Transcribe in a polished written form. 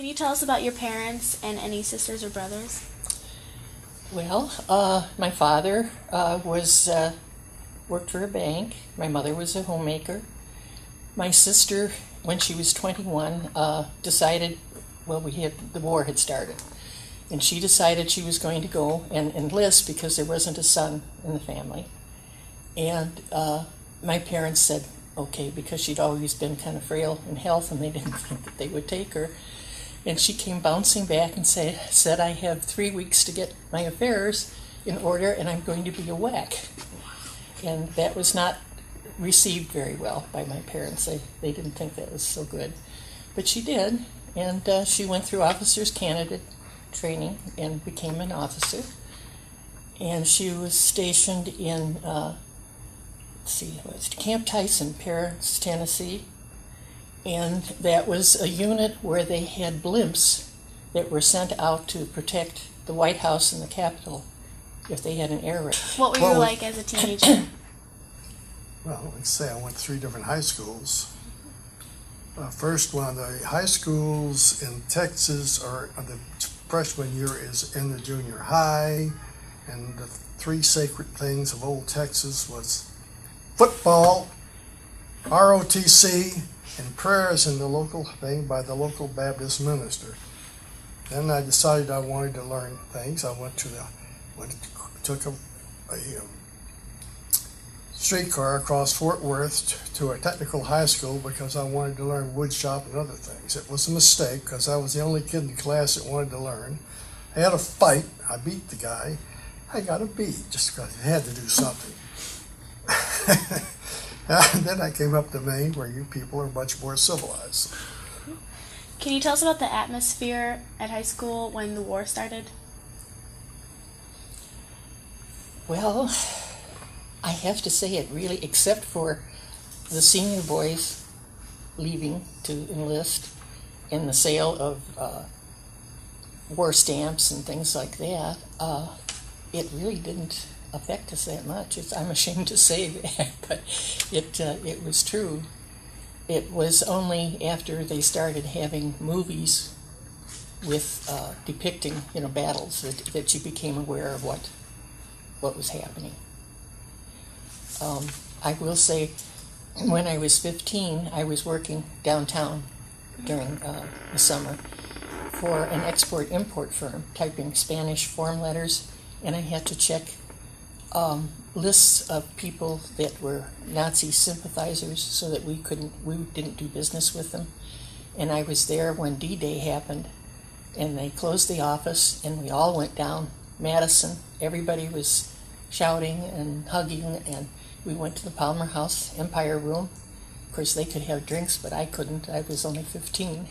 Can you tell us about your parents and any sisters or brothers? Well, my father worked for a bank. My mother was a homemaker. My sister, when she was 21, decided, well, the war had started, and she decided she was going to go and enlist because there wasn't a son in the family. And my parents said, okay, because she'd always been kind of frail in health, and they didn't think that they would take her. And she came bouncing back and said, I have 3 weeks to get my affairs in order, and I'm going to be a WAC. And that was not received very well by my parents. They didn't think that was so good. But she did, and she went through officer's candidate training and became an officer. And she was stationed in, Camp Tyson, Paris, Tennessee. And that was a unit where they had blimps that were sent out to protect the White House and the Capitol if they had an air raid. What were you like as a teenager? Well, let's say I went to 3 different high schools. First one of the high schools in Texas, or the freshman year is in the junior high, and the 3 sacred things of old Texas was football, ROTC, and prayers in the local thing by the local Baptist minister. Then I decided I wanted to learn things. I took a streetcar across Fort Worth to a technical high school because I wanted to learn wood shop and other things. It was a mistake because I was the only kid in the class that wanted to learn. I had a fight. I beat the guy. I got a B just because I had to do something. And then I came up to Maine, where you people are much more civilized. Can you tell us about the atmosphere at high school when the war started? Well, I have to say it really, except for the senior boys leaving to enlist and the sale of war stamps and things like that, it really didn't affect us that much. I'm ashamed to say that, but it was true. It was only after they started having movies with depicting battles that you became aware of what was happening. I will say, when I was 15, I was working downtown during the summer for an export-import firm, typing Spanish form letters, and I had to check lists of people that were Nazi sympathizers so that we didn't do business with them. And I was there when D-Day happened, and they closed the office, and we all went down Madison. Everybody was shouting and hugging, and we went to the Palmer House Empire Room. Of course, they could have drinks, but I couldn't. I was only 15.